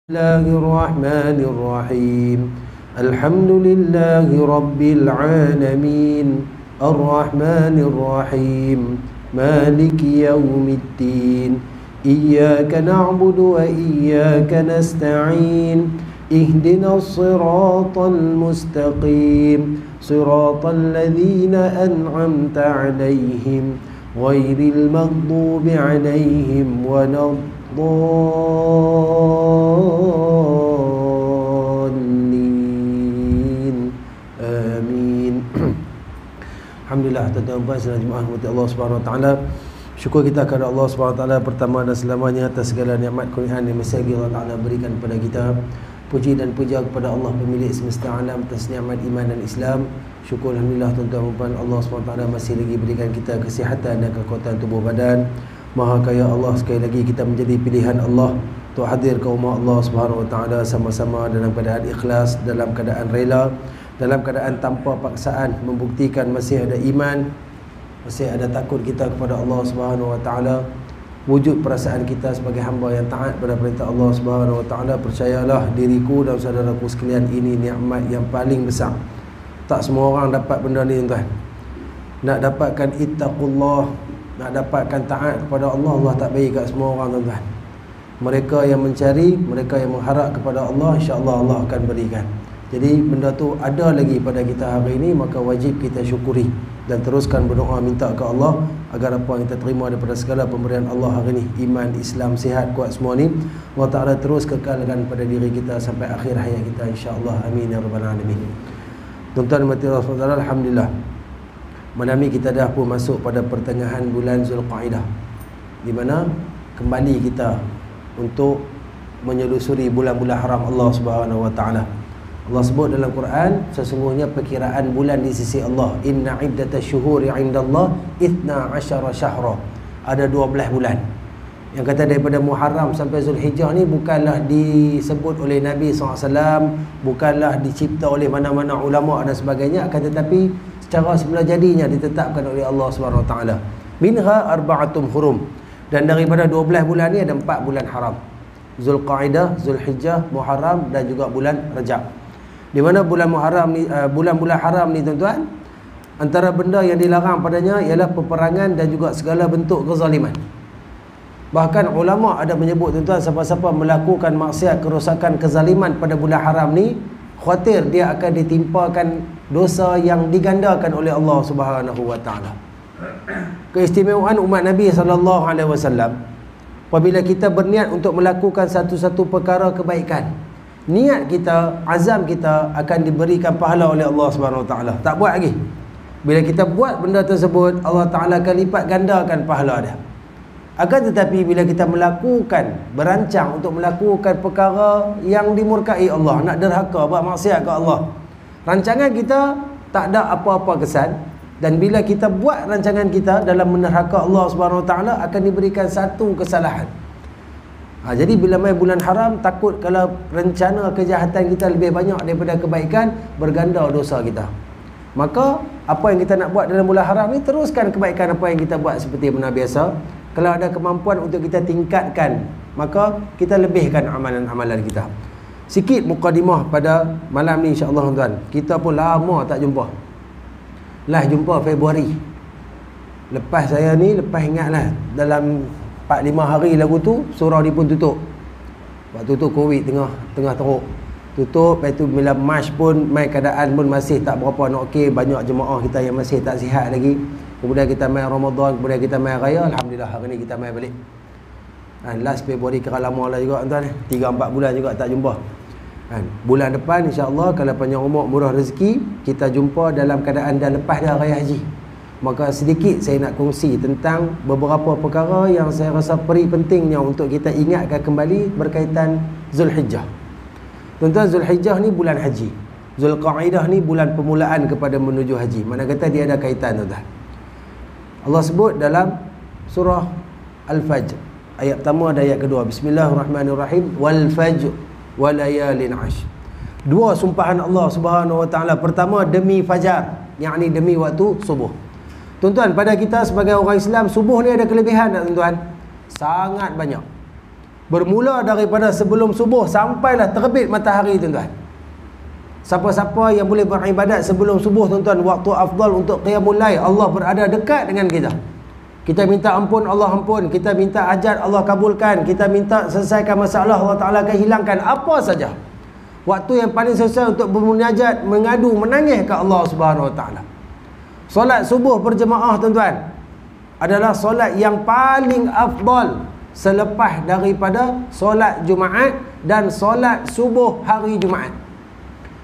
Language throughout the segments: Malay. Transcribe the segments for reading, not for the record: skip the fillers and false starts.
الله الرحمن الرحيم الحمد لله رب العالمين الرحمن الرحيم مالك يوم الدين إياك نعبد وإياك نستعين اهدنا الصراط المستقيم صراط الذين أنعمت عليهم غير المغضوب عليهم ولا الضالين آمين. Alhamdulillah, tuan-tuan dan puan jemaah Allah Subhanahu Wa Taala. Syukur kita kepada Allah Subhanahu Wa Taala pertama dan selamanya atas segala nikmat kurniaan yang masih lagi Allah Taala berikan kepada kita. Puji dan puja kepada Allah pemilik semesta alam atas nikmat iman dan Islam. Syukur alhamdulillah tuan-tuan dan puan, Allah Subhanahu Wa Taala masih lagi berikan kita kesihatan dan kekuatan tubuh badan. Maha kaya Allah, sekali lagi kita menjadi pilihan Allah untuk hadir ke rumah Allah Subhanahu Wa Taala sama-sama dalam keadaan ikhlas, dalam keadaan rela, dalam keadaan tanpa paksaan, membuktikan masih ada iman, masih ada takut kita kepada Allah Subhanahu Wa Taala, wujud perasaan kita sebagai hamba yang taat pada perintah Allah Subhanahu Wa Taala. Percayalah diriku dan saudaraku sekalian, ini nikmat yang paling besar. Tak semua orang dapat benda ni tuan. Nak dapatkan ittaqullah, nak dapatkan taat kepada Allah, Allah tak bagi kat semua orang tuan-tuan. Mereka yang mencari, mereka yang mengharap kepada Allah, insya-Allah Allah akan berikan. Jadi benda tu ada lagi pada kita hari ini, maka wajib kita syukuri dan teruskan berdoa minta ke Allah agar apa yang kita terima daripada segala pemberian Allah hari ini, iman, Islam, sihat, kuat semua ni, Allah Ta'ala terus kekalkan pada diri kita sampai akhir hayat kita, insya-Allah. Amin ya rabbal alamin. Tuan-tuan dan puan, alhamdulillah, malam ni kita dah pun masuk pada pertengahan bulan Zulqaidah, di mana kembali kita untuk menyelusuri bulan-bulan haram Allah Subhanahu Wa Taala. Allah sebut dalam Quran, sesungguhnya perkiraan bulan di sisi Allah, inna iddatash syuhuri 'indallah 12 syahra. Ada 12 bulan. Yang kata daripada Muharram sampai Zulhijjah ni bukanlah disebut oleh Nabi SAW, bukanlah dicipta oleh mana-mana ulama dan sebagainya, akan tetapi secara semula jadinya ditetapkan oleh Allah Subhanahu Wa Taala. Minha arba'atum hurum. Dan daripada 12 bulan ni ada 4 bulan haram. Zulqaidah, Zulhijjah, Muharram dan juga bulan Rajab. Di mana bulan Muharram ni, bulan-bulan haram ni tuan-tuan, antara benda yang dilarang padanya ialah peperangan dan juga segala bentuk kezaliman. Bahkan ulama ada menyebut tuan-tuan, siapa-siapa melakukan maksiat, kerosakan, kezaliman pada bulan haram ni, khawatir dia akan ditimpakan dosa yang digandakan oleh Allah Subhanahu Wa Taala. Keistimewaan umat Nabi sallallahu alaihi wasallam, apabila kita berniat untuk melakukan satu-satu perkara kebaikan, niat kita, azam kita akan diberikan pahala oleh Allah Subhanahu Wa Taala. Tak buat lagi. Bila kita buat benda tersebut, Allah Taala akan lipat gandakan pahala dia. Akan tetapi bila kita melakukan, berancang untuk melakukan perkara yang dimurkai Allah, nak derhaka, buat maksiat ke Allah, rancangan kita tak ada apa-apa kesan. Dan bila kita buat rancangan kita dalam menerhaka Allah Subhanahu Wa Taala, akan diberikan satu kesalahan. Jadi bila main bulan haram, takut kalau rencana kejahatan kita lebih banyak daripada kebaikan, berganda dosa kita. Maka apa yang kita nak buat dalam bulan haram ni, teruskan kebaikan apa yang kita buat seperti benar biasa. Kalau ada kemampuan untuk kita tingkatkan, maka kita lebihkan amalan-amalan kita. Sikit mukadimah pada malam ni insya-Allah tuan. Kita pun lama tak jumpa. Lah jumpa Februari. Lepas saya ni, lepas ingatlah dalam 4-5 hari lagu tu surau ni pun tutup. Waktu tu Covid tengah teruk. Tutup, lepas tu bila Mac pun mai keadaan pun masih tak berapa nak okey, banyak jemaah kita yang masih tak sihat lagi. Kemudian kita main Ramadan, kemudian kita main Raya. Alhamdulillah hari ni kita main balik. Last Februari kira lama lah juga tuan, 3-4 bulan juga tak jumpa. Bulan depan insya-Allah kalau panjang umur murah rezeki, kita jumpa dalam keadaan dah lepas dah Raya Haji. Maka sedikit saya nak kongsi tentang beberapa perkara yang saya rasa pentingnya untuk kita ingatkan kembali berkaitan Zulhijjah. Tuan-tuan, Zulhijjah ni bulan haji. Zulqaidah ni bulan permulaan kepada menuju haji. Mana kata dia ada kaitan tuan-tuan. Allah sebut dalam surah Al-Fajr, ayat pertama dan ayat kedua, Bismillahirrahmanirrahim, wal fajr wa layalin ashr. Dua sumpahan Allah Subhanahu Wa Taala. Pertama demi fajar, yakni demi waktu subuh. Tuan-tuan, pada kita sebagai orang Islam, subuh ni ada kelebihan tak tuan-tuan? Sangat banyak. Bermula daripada sebelum subuh sampailah terbit matahari, tuan-tuan. Siapa-siapa yang boleh beribadat sebelum subuh, tuan-tuan, waktu afdal untuk qiyamul lail, Allah berada dekat dengan kita. Kita minta ampun, Allah ampun. Kita minta hajat, Allah kabulkan. Kita minta selesaikan masalah, Allah Ta'ala akan hilangkan. Apa saja. Waktu yang paling selesai untuk bermunajat, mengadu, menangis ke Allah Subhanahu Wa Ta'ala. Solat subuh berjemaah, tuan-tuan, adalah solat yang paling afdal selepas daripada solat Jumaat dan solat subuh hari Jumaat.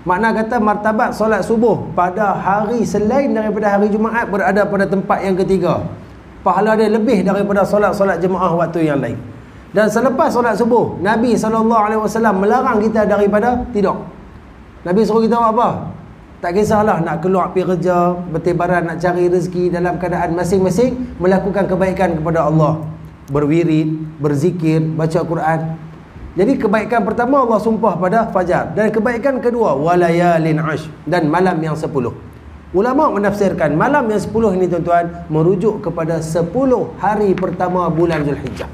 Makna kata martabat solat subuh pada hari selain daripada hari Jumaat berada pada tempat yang ketiga. Pahala dia lebih daripada solat-solat jemaah waktu yang lain. Dan selepas solat subuh, Nabi SAW melarang kita daripada tidur. Nabi suruh kita buat apa? Tak kisahlah nak keluar pergi kerja, bertebaran nak cari rezeki, dalam keadaan masing-masing melakukan kebaikan kepada Allah. Berwirid, berzikir, baca Quran. Jadi kebaikan pertama Allah sumpah pada fajar. Dan kebaikan kedua, walayalin ash, dan malam yang 10. Ulama menafsirkan malam yang 10 ini, tuan-tuan, merujuk kepada 10 hari pertama bulan Zulhijjah.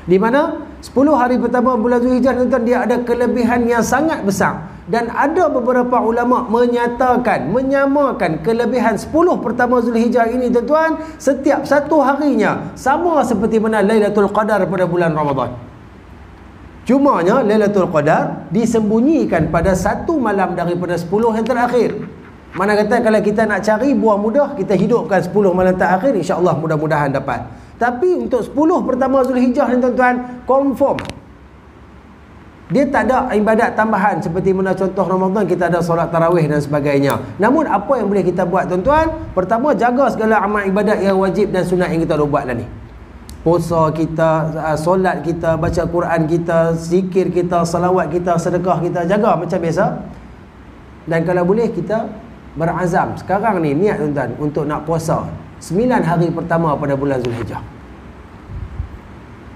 Di mana 10 hari pertama bulan Zulhijjah, tuan-tuan, dia ada kelebihan yang sangat besar. Dan ada beberapa ulama menyatakan, menyamakan kelebihan 10 pertama Zulhijjah ini, tuan-tuan, setiap satu harinya sama seperti mana Lailatul Qadar pada bulan Ramadan. Cumanya Lailatul Qadar disembunyikan pada satu malam daripada 10 yang terakhir. Mana kata kalau kita nak cari buah mudah, kita hidupkan 10 malam terakhir, insya-Allah mudah-mudahan dapat. Tapi untuk 10 pertama Zulhijjah ni, tuan-tuan, confirm dia tak ada ibadat tambahan seperti mana contoh Ramadan kita ada solat tarawih dan sebagainya. Namun apa yang boleh kita buat, tuan-tuan? Pertama, jaga segala amal ibadat yang wajib dan sunat yang kita dah buat dah ni. Puasa kita, solat kita, baca Quran kita, zikir kita, salawat kita, sedekah kita, jaga macam biasa. Dan kalau boleh kita berazam sekarang ni, niat, tuan-tuan, untuk nak puasa 9 hari pertama pada bulan Zulhijjah.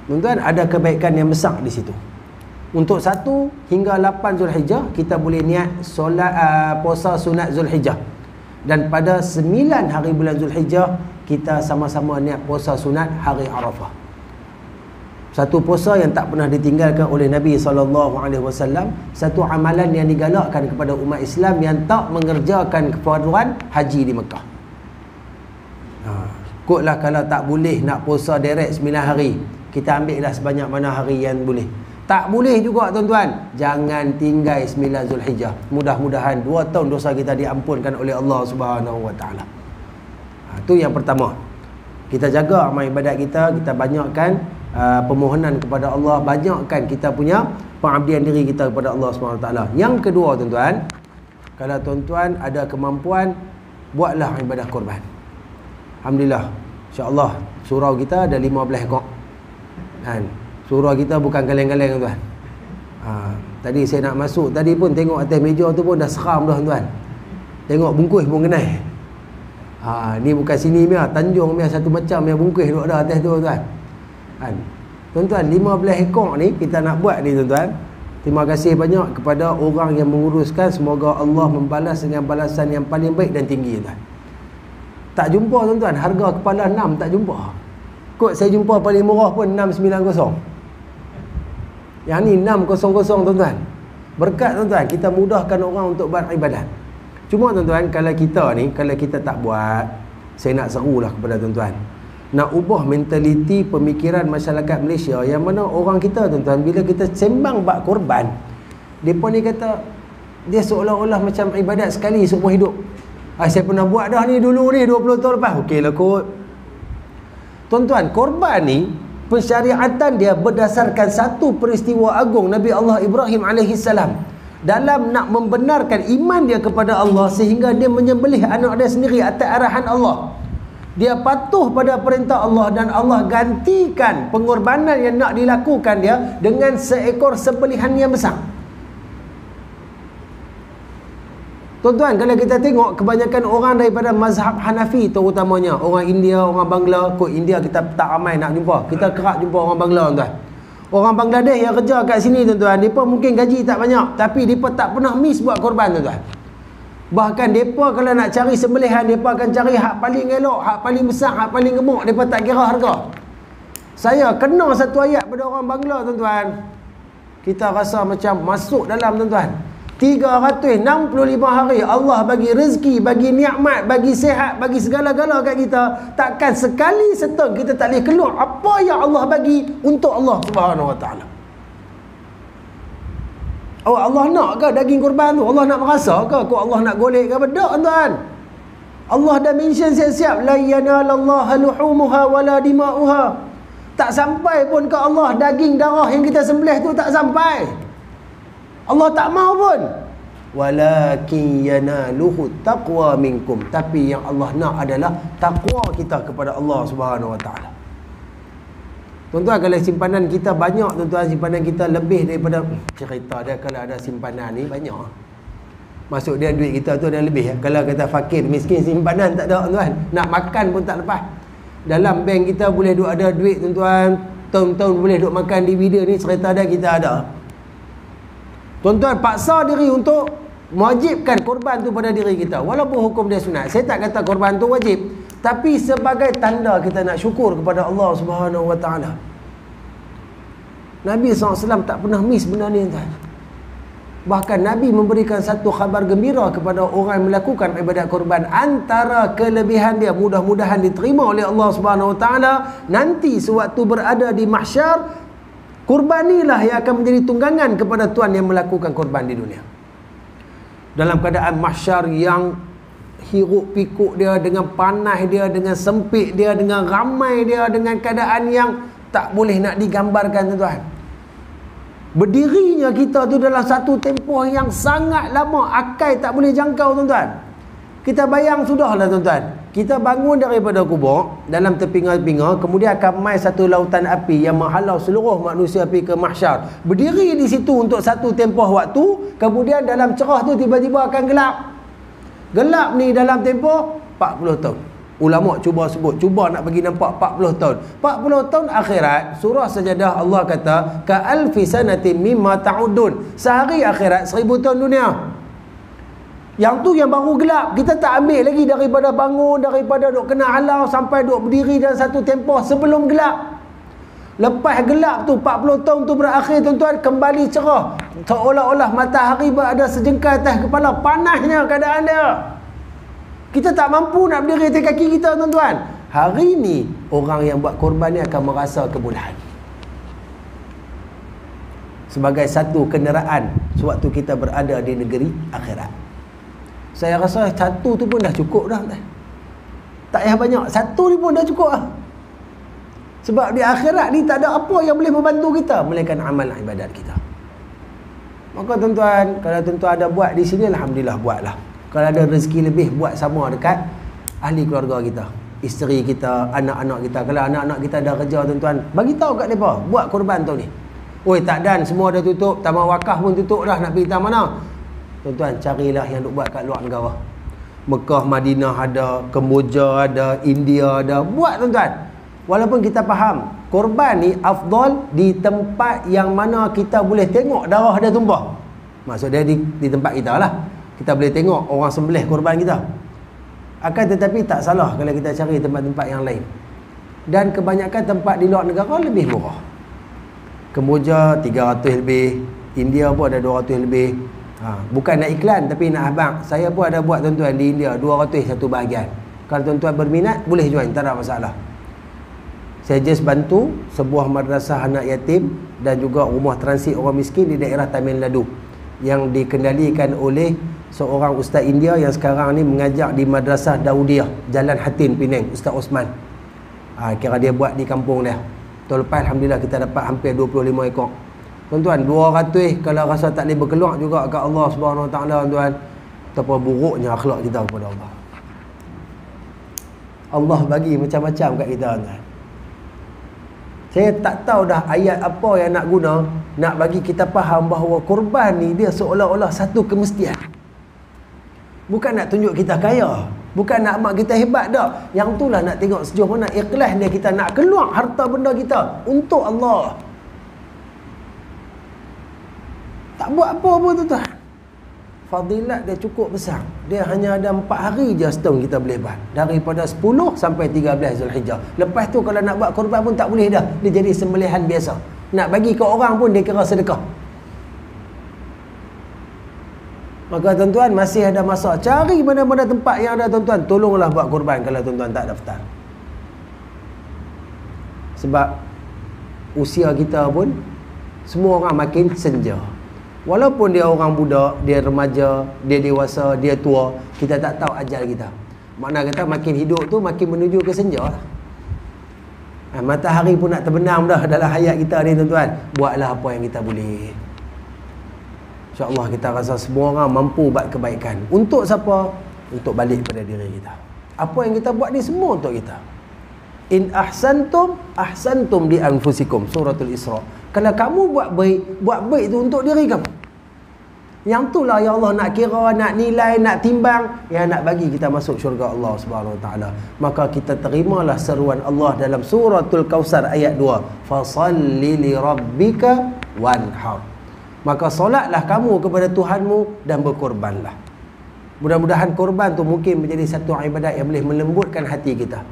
Tuan-tuan, ada kebaikan yang besar di situ. Untuk 1 hingga 8 Zulhijjah kita boleh niat solat puasa sunat Zulhijjah. Dan pada 9 hari bulan Zulhijjah kita sama-sama niat puasa sunat hari Arafah. Satu puasa yang tak pernah ditinggalkan oleh Nabi SAW. Satu amalan yang digalakkan kepada umat Islam yang tak mengerjakan kefarduan haji di Mekah. Kotlah kalau tak boleh nak puasa direct 9 hari, kita ambil dah sebanyak mana hari yang boleh. Tak boleh juga, tuan-tuan, jangan tinggal 9 Zulhijjah. Mudah-mudahan 2 tahun dosa kita diampunkan oleh Allah Subhanahu Wa Ta'ala. Itu yang pertama. Kita jaga amal ibadat kita, kita banyakkan permohonan kepada Allah, banyakkan kita punya pengabdian diri kita kepada Allah Subhanahu Wa Ta'ala. Yang kedua, tuan-tuan, kalau tuan-tuan ada kemampuan, buatlah ibadah korban. Alhamdulillah, insya-Allah surau kita ada 15 ekor. Kan? Surau kita bukan kaleng-kaleng, tuan. Tadi saya nak masuk, tadi pun tengok atas meja tu pun dah seram dah, tuan. Tengok bungkus pun kenal. Ni bukan sini punya, Tanjung punya satu macam yang bungkus duduk dah atas tu, tuan. Kan? Tuan-tuan, 15 ekor ni kita nak buat ni, tuan-tuan. Terima kasih banyak kepada orang yang menguruskan. Semoga Allah membalas dengan balasan yang paling baik dan tinggi, tuan. Tak jumpa, tuan-tuan, harga kepala 6 tak jumpa. Kot saya jumpa paling murah pun 690. Yang ni 600, tuan-tuan. Berkat, tuan-tuan, kita mudahkan orang untuk beribadat. Cuma, tuan-tuan, kalau kita ni, kalau kita tak buat, saya nak serulah kepada tuan-tuan, nak ubah mentaliti pemikiran masyarakat Malaysia yang mana orang kita, tuan-tuan, bila kita sembang bab korban, mereka ni kata dia seolah-olah macam ibadat sekali seumur hidup. Saya pernah buat dah ni dulu ni 20 tahun lepas. Okeylah kot. Tuan-tuan, korban ni pensyariatan dia berdasarkan satu peristiwa agung Nabi Allah Ibrahim AS dalam nak membenarkan iman dia kepada Allah, sehingga dia menyembelih anak dia sendiri atas arahan Allah. Dia patuh pada perintah Allah dan Allah gantikan pengorbanan yang nak dilakukan dia dengan seekor sembelihan yang besar. Tuan-tuan, kalau kita tengok kebanyakan orang daripada mazhab Hanafi, terutamanya orang India, orang Bangla. Kot India kita tak ramai nak jumpa, kita kerap jumpa orang Bangla, tuan. Orang Bangladesh yang kerja kat sini, tuan-tuan, mereka mungkin gaji tak banyak, tapi mereka tak pernah miss buat korban, tuan-tuan. Bahkan mereka kalau nak cari sembelihan, mereka akan cari hak paling elok, hak paling besar, hak paling gemuk. Mereka tak kira harga. Saya kena satu ayat pada orang Bangla, tuan-tuan. Kita rasa macam masuk dalam, tuan-tuan. 365 hari Allah bagi rezeki, bagi nikmat, bagi sihat, bagi segala-gala kat kita. Takkan sekali setengah kita tak boleh keluar apa yang Allah bagi untuk Allah Subhanahu Wa Taala. Oh, Allah nak ke daging kurban tu? Allah nak merasa ke? Kau Allah nak golek ke? Tak, tuan. Allah dah mention siap-siap, la yanalallaha luhumuha wala dima'uha. Tak sampai pun ke Allah daging darah yang kita sembelih tu, tak sampai. Allah tak mau pun. Walakin yanaluhu taqwa minkum. Tapi yang Allah nak adalah taqwa kita kepada Allah Subhanahu Wa Taala. Tuan-tuan, kalau simpanan kita banyak, tuan-tuan, simpanan kita lebih daripada, cerita dia kalau ada simpanan ni banyak. Masuk dia duit kita tu ada lebih. Kalau kata fakir miskin simpanan tak ada, tuan-tuan. Nak makan pun tak lepas. Dalam bank kita boleh duk ada duit, tuan-tuan. Tahun-tahun boleh duk makan DVD ni, cerita dia kita ada. Tuan-tuan, paksa diri untuk mewajibkan korban tu pada diri kita. Walaupun hukum dia sunat. Saya tak kata korban tu wajib. Tapi sebagai tanda kita nak syukur kepada Allah Subhanahu Wa Taala. Nabi SAW tak pernah miss benda ni, tuan. Bahkan Nabi memberikan satu khabar gembira kepada orang yang melakukan ibadat korban. Antara kelebihan dia, mudah-mudahan diterima oleh Allah Subhanahu Wa Taala nanti sewaktu berada di mahsyar, korban inilah yang akan menjadi tunggangan kepada tuan yang melakukan korban di dunia. Dalam keadaan mahsyar yang hiruk pikuk dia, dengan panas dia, dengan sempit dia, dengan ramai dia, dengan keadaan yang tak boleh nak digambarkan, tuan-tuan. Berdirinya kita tu dalam satu tempoh yang sangat lama, akal tak boleh jangkau, tuan-tuan. Kita bayang sudahlah, tuan-tuan. Kita bangun daripada kubur dalam terpinga-pinga, kemudian akan mai satu lautan api yang menghalau seluruh manusia pergi ke mahsyar. Berdiri di situ untuk satu tempoh waktu, kemudian dalam cerah tu tiba-tiba akan gelap. Gelap ni dalam tempoh 40 tahun. Ulama cuba sebut, cuba nak bagi nampak 40 tahun. 40 tahun akhirat, surah Sajadah Allah kata, ka alfi sanatin mimma ta'udun. Sehari akhirat 1000 tahun dunia. Yang tu yang baru gelap. Kita tak ambil lagi daripada bangun, daripada duk kena halau sampai duk berdiri dalam satu tempoh sebelum gelap. Lepas gelap tu 40 tahun tu berakhir, tuan-tuan, kembali cerah. Seolah-olah matahari berada sejengkal atas kepala. Panasnya keadaan dia. Kita tak mampu nak berdiri atas kaki kita, tuan-tuan. Hari ni orang yang buat korban ni akan merasa kemudahan. Sebagai satu kenderaan sewaktu kita berada di negeri akhirat. Saya rasa satu tu pun dah cukup dah. Tak payah banyak. Satu ni pun dah cukup lah. Sebab di akhirat ni tak ada apa yang boleh membantu kita melainkan amal ibadat kita. Maka tuan-tuan, kalau tuan-tuan ada buat di sini, alhamdulillah buatlah. Kalau ada rezeki lebih, buat sama dekat ahli keluarga kita, isteri kita, anak-anak kita. Kalau anak-anak kita dah kerja, tuan-tuan, bagi tahu kat mereka, buat korban tahun ni. Oi, tak dan semua dah tutup, taman wakaf pun tutup dah, nak pergi taman mana? Tuan-tuan, carilah yang duk buat kat luar negara. Mekah, Madinah ada, Kemboja ada, India ada. Buat, tuan-tuan. Walaupun kita faham korban ni afdal di tempat yang mana kita boleh tengok darah dia tumpah. Maksud dia di tempat kita lah. Kita boleh tengok orang sembelih korban kita. Akan tetapi tak salah kalau kita cari tempat-tempat yang lain. Dan kebanyakan tempat di luar negara lebih murah. Kemboja 300 lebih, India pun ada 200 lebih. Bukan nak iklan tapi nak abang. Saya pun ada buat, tuan-tuan, di India 200 satu bahagian. Kalau tuan-tuan berminat boleh join, tak ada masalah. Saya just bantu sebuah madrasah anak yatim dan juga rumah transit orang miskin di daerah Tamil Nadu yang dikendalikan oleh seorang ustaz India yang sekarang ni mengajar di Madrasah Daudiah Jalan Hatin, Penang, Ustaz Osman. Kira dia buat di kampung dia. Tahun lepas alhamdulillah kita dapat hampir 25 ekor. Tuan-tuan, 200 kalau rasa tak boleh berkeluar juga kat Allah Subhanahu Wa Taala, tuan-tuan. Betapa buruknya akhlak kita kepada Allah. Allah bagi macam-macam kat kita, tuan. Saya tak tahu dah ayat apa yang nak guna nak bagi kita faham bahawa korban ni dia seolah-olah satu kemestian. Bukan nak tunjuk kita kaya, bukan nak mak kita hebat dak. Yang itulah nak tengok sejauh mana ikhlas dia kita nak keluar harta benda kita untuk Allah. Tak buat apa-apa, tuan-tuan. fadilat dia cukup besar. Dia hanya ada 4 hari je setahun kita boleh buat. Daripada 10 sampai 13 Zulhijjah. Lepas tu kalau nak buat korban pun tak boleh dah. Dia jadi sembelihan biasa. Nak bagi ke orang pun dia kira sedekah. Maka tuan-tuan masih ada masa. Cari mana-mana tempat yang ada tuan-tuan. Tolonglah buat korban kalau tuan-tuan tak daftar. Sebab usia kita pun semua orang makin senja. Walaupun dia orang budak, dia remaja, dia dewasa, dia tua, kita tak tahu ajal kita. Makna kata makin hidup tu makin menuju ke senja lah. Matahari pun nak terbenam dah dalam hayat kita ni tuan-tuan. Buatlah apa yang kita boleh. InsyaAllah kita rasa semua orang mampu buat kebaikan. Untuk siapa? Untuk balik pada diri kita. Apa yang kita buat ni semua untuk kita. In ahsantum, ahsantum li anfusikum. Suratul Isra. Kalau kamu buat baik tu untuk diri kamu. Yang itulah ya Allah nak kira, nak nilai, nak timbang, yang nak bagi kita masuk syurga Allah Subhanahu Wa Taala. Maka kita terimalah seruan Allah dalam suratul Kausar ayat 2. Fasalli li rabbika wanhar. Maka solatlah kamu kepada Tuhanmu dan berkorbanlah. Mudah-mudahan korban tu mungkin menjadi satu ibadat yang boleh melembutkan hati kita,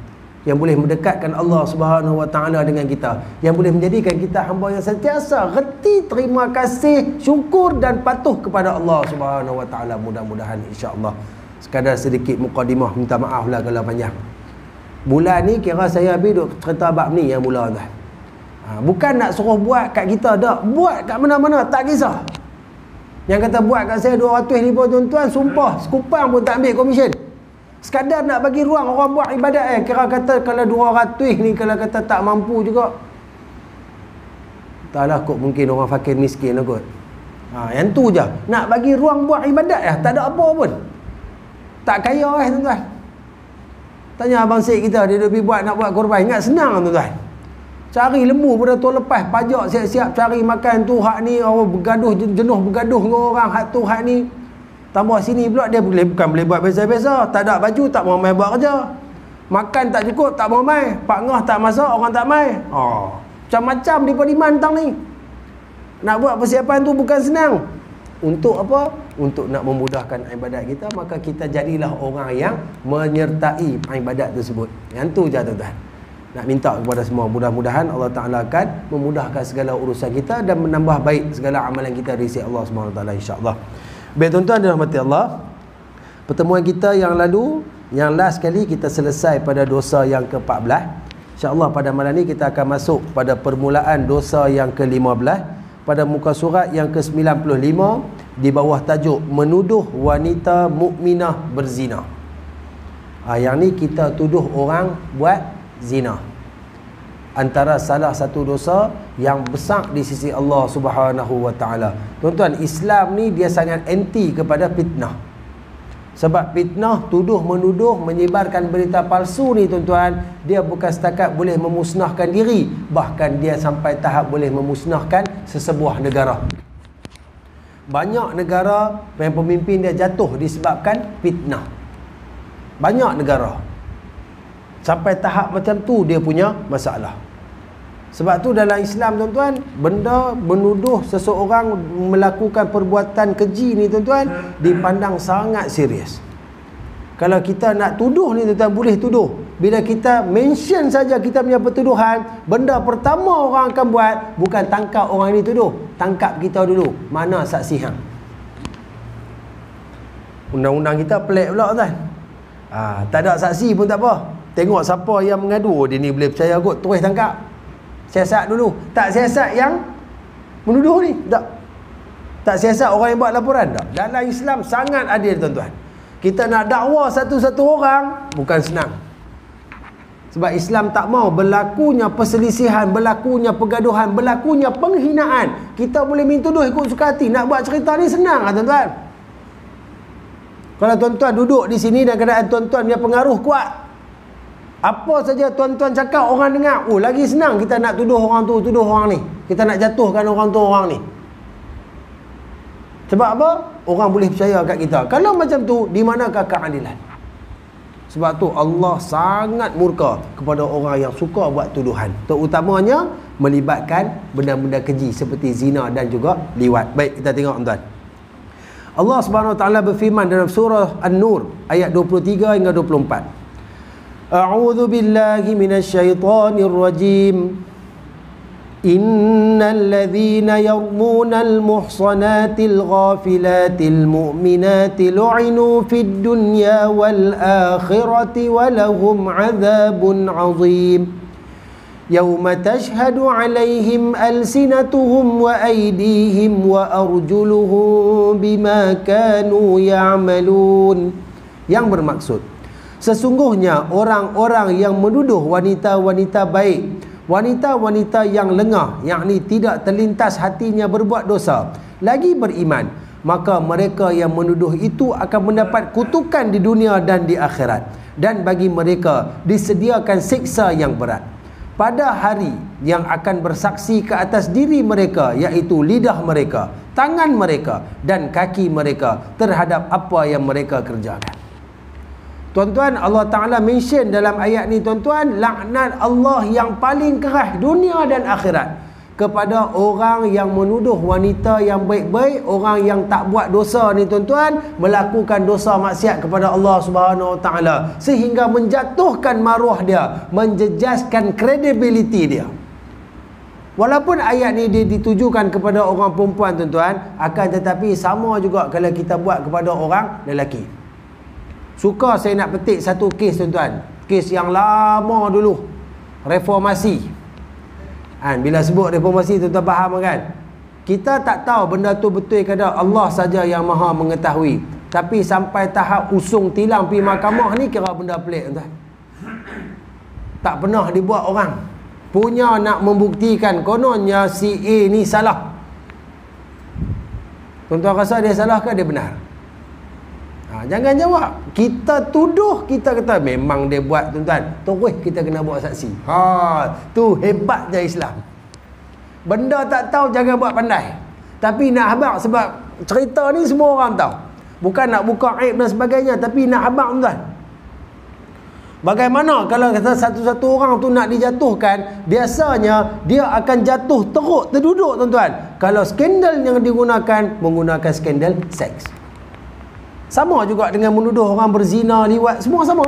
yang boleh mendekatkan Allah Subhanahu Wa Taala dengan kita, yang boleh menjadikan kita hamba yang sentiasa reti terima kasih, syukur dan patuh kepada Allah Subhanahu Wa Taala. Mudah-mudahan insya-Allah. Sekadar sedikit mukadimah, minta maaf lah kalau panjang. Bulan ni kira saya habis duk cerita bab ni yang mula tuan. Bukan nak suruh buat kat kita dak, buat kat mana-mana tak kisah. Yang kata buat kat saya 200 ribu tuan-tuan, sumpah sekupang pun tak ambil komisen. Sekadar nak bagi ruang orang buat ibadat kira kata kalau 200 ni kalau kata tak mampu juga. Taklah kot mungkin orang fakir miskin lah kot. Yang tu je. Nak bagi ruang buat ibadat tak ada apa pun. Tak kaya tuan-tuan. Tanya abang Syed kita, dia pergi buat nak buat korban. Ingat senang tuan-tuan. Cari lembu pada tahun lepas, pajak siap-siap cari makan tu hak ni, orang bergaduh, jenuh bergaduh dengan orang hak tu hak ni. Tambah sini pula dia bukan boleh buat biasa-biasa. Tak ada baju, tak mau main buat kerja. Makan tak cukup, tak mau main. Pak Ngah tak masak, orang tak main. Macam-macam di Parlimen ni. Nak buat persiapan tu bukan senang. Untuk apa? Untuk nak memudahkan ibadat kita. Maka kita jadilah orang yang menyertai ibadat tersebut. Yang tu je tuan-tuan. Nak minta kepada semua, mudah-mudahan Allah Ta'ala akan memudahkan segala urusan kita dan menambah baik segala amalan kita di sisi Allah SWT, insya-Allah. Baik tuan-tuan dan rahmati Allah, pertemuan kita yang lalu, yang last kali kita selesai pada dosa yang ke-14. InsyaAllah pada malam ni kita akan masuk pada permulaan dosa yang ke-15 pada muka surat yang ke-95 di bawah tajuk menuduh wanita mukminah berzina. Yang ni kita tuduh orang buat zina. Antara salah satu dosa yang besar di sisi Allah Subhanahu Wa Taala. Tuan-tuan, Islam ni dia sangat anti kepada fitnah. Sebab fitnah, tuduh menuduh, menyebarkan berita palsu ni tuan-tuan, dia bukan setakat boleh memusnahkan diri, bahkan dia sampai tahap boleh memusnahkan sesebuah negara. Banyak negara yang pemimpin dia jatuh disebabkan fitnah. Banyak negara sampai tahap macam tu dia punya masalah. Sebab tu dalam Islam tuan-tuan, benda menuduh seseorang melakukan perbuatan keji ni tuan-tuan dipandang sangat serius. Kalau kita nak tuduh ni tuan-tuan, boleh tuduh. Bila kita mention saja kita punya pertuduhan, benda pertama orang akan buat bukan tangkap orang ini tuduh, tangkap kita dulu. Mana saksi hang? Undang-undang kita pelik pula tuan. Tak ada saksi pun tak apa. Tengok siapa yang mengadu, dia ni boleh percaya kot, terus tangkap. Siasat dulu. Tak siasat yang menuduh ni. Tak siasat orang yang buat laporan. Tak. Dalam Islam sangat adil tuan-tuan. Kita nak dakwa satu-satu orang bukan senang. Sebab Islam tak mau berlakunya perselisihan, berlakunya pergaduhan, berlakunya penghinaan. Kita boleh minta tuduh ikut suka hati. Nak buat cerita ni senang tuan-tuan. Kalau tuan-tuan duduk di sini dan keadaan tuan-tuan punya pengaruh kuat, apa saja tuan-tuan cakap orang dengar, lagi senang kita nak tuduh orang tu, tuduh orang ni. Kita nak jatuhkan orang tu, orang ni. Sebab apa? Orang boleh percaya kat kita. Kalau macam tu, di manakah keadilan? Sebab tu Allah sangat murka kepada orang yang suka buat tuduhan, terutamanya melibatkan benda-benda keji seperti zina dan juga liwat. Baik, kita tengok tuan. Allah Subhanahu wa taala berfirman dalam surah An-Nur ayat 23 hingga 24. A'udzu billahi minasyaitonir rajim. Innal ladzina yarmunal muhsanatil ghafilatil mu'minati lu'inu fid dunya wal akhirati wa lahum 'adzabun 'adzim. Yauma tashhadu 'alaihim alsinatuhum wa aydihim wa arjuluhum bima kanu ya'malun. Yang bermaksud, sesungguhnya orang-orang yang menuduh wanita-wanita baik, wanita-wanita yang lengah, yakni tidak terlintas hatinya berbuat dosa, lagi beriman, maka mereka yang menuduh itu akan mendapat kutukan di dunia dan di akhirat, dan bagi mereka disediakan siksa yang berat pada hari yang akan bersaksi ke atas diri mereka, iaitu lidah mereka, tangan mereka dan kaki mereka terhadap apa yang mereka kerjakan. Tuan-tuan, Allah Ta'ala mention dalam ayat ni, tuan-tuan, laknat Allah yang paling keras dunia dan akhirat kepada orang yang menuduh wanita yang baik-baik, orang yang tak buat dosa ni, tuan-tuan, melakukan dosa maksiat kepada Allah Subhanahu Wa Ta'ala sehingga menjatuhkan maruah dia, menjejaskan kredibiliti dia. Walaupun ayat ni dia ditujukan kepada orang perempuan, tuan-tuan, akan tetapi sama juga kalau kita buat kepada orang lelaki. Suka saya nak petik satu kes, tuan-tuan, kes yang lama dulu, reformasi. Bila sebut reformasi, tuan-tuan faham kan? Kita tak tahu benda tu betul ke tak, Allah saja yang maha mengetahui. Tapi sampai tahap usung tilang pergi mahkamah ni kira benda pelik, tuan-tuan. Tak pernah dibuat orang. Punya nak membuktikan kononnya si A ni salah. Tuan-tuan rasa dia salah ke dia benar? Jangan jawab. Kita tuduh, kita kata memang dia buat, tuan-tuan. Terus kita kena buat saksi. Tu hebatnya Islam. Benda tak tahu jangan buat pandai. Tapi nak habaq, sebab cerita ni semua orang tahu. Bukan nak buka aib dan sebagainya, tapi nak habaq, tuan-tuan. Bagaimana kalau kata satu-satu orang tu nak dijatuhkan, biasanya dia akan jatuh teruk, terduduk, tuan-tuan. Kalau skandal yang digunakan, menggunakan skandal seks. Sama juga dengan menuduh orang berzina, liwat, semua sama.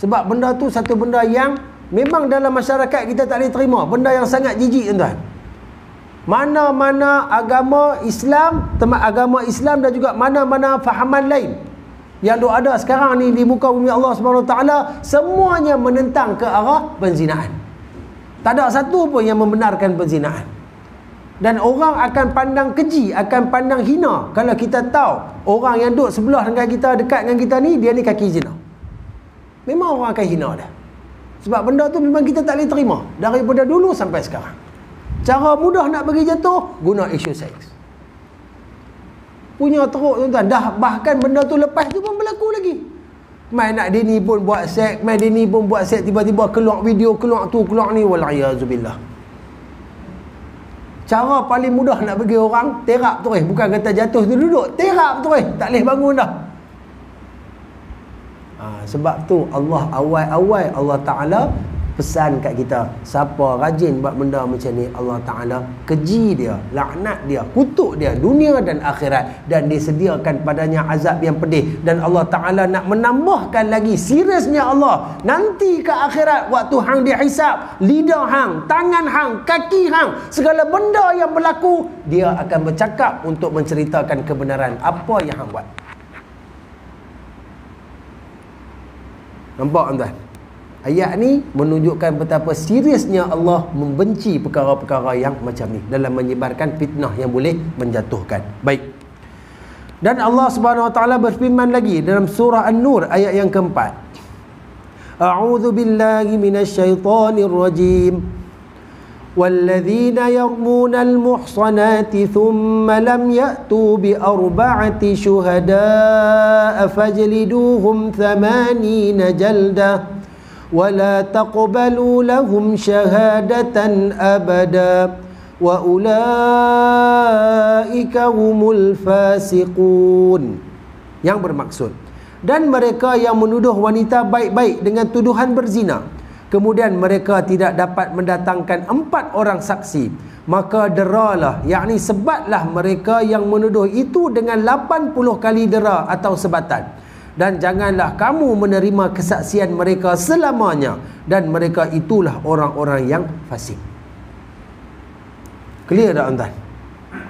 Sebab benda tu satu benda yang memang dalam masyarakat kita tak boleh terima. Benda yang sangat jijik, tuan-tuan. Mana-mana agama Islam dan juga mana-mana fahaman lain yang ada sekarang ni di muka bumi Allah Subhanahu Taala, semuanya menentang ke arah penzinaan. Tak ada satu pun yang membenarkan penzinaan. Dan orang akan pandang keji, akan pandang hina kalau kita tahu orang yang duduk sebelah dengan kita, dekat dengan kita ni, dia ni kaki zina. Memang orang akan hina dah. Sebab benda tu memang kita tak boleh terima daripada dulu sampai sekarang. Cara mudah nak bagi jatuh, guna isu seks. Punya teruk, tuan-tuan. Dah bahkan benda tu lepas tu pun berlaku lagi. Mai nak dia ni pun buat seks, mai dia ni pun buat seks, tiba-tiba keluar video, keluar tu, keluar ni, wal'iyazubillah. Cara paling mudah nak bagi orang terap terus, bukan kata jatuh tu duduk, terap terus, tak boleh bangun dah. Sebab tu Allah awal-awal Allah Ta'ala pesan kat kita, siapa rajin buat benda macam ni, Allah Ta'ala keji dia, laknat dia, kutuk dia dunia dan akhirat, dan disediakan padanya azab yang pedih. Dan Allah Ta'ala nak menambahkan lagi seriusnya Allah nanti ke akhirat, waktu hang dihisap, lidah hang, tangan hang, kaki hang, segala benda yang berlaku, dia akan bercakap untuk menceritakan kebenaran apa yang hang buat. Nampak, tuan-tuan? Ayat ni menunjukkan betapa seriusnya Allah membenci perkara-perkara yang macam ni dalam menyebarkan fitnah yang boleh menjatuhkan. Baik. Dan Allah Subhanahu Wa Taala berfirman lagi dalam surah An-Nur ayat yang keempat. A'udzu billahi minasyaitonir rajim. والذين يرمون المحصنات ثم لم يأتوا بأربعة شهداء فاجلدوهم 80 جلدة ولا تقبلوا لهم شهادة أبدا وأولئك هم الفاسقون. Yang bermaksud, dan mereka yang menuduh wanita baik-baik dengan tuduhan berzina, kemudian mereka tidak dapat mendatangkan 4 orang saksi, maka deralah, yakni sebatlah mereka yang menuduh itu dengan 80 kali dera atau sebatan. Dan janganlah kamu menerima kesaksian mereka selamanya, dan mereka itulah orang-orang yang fasik. Clear tak tuan-tuan?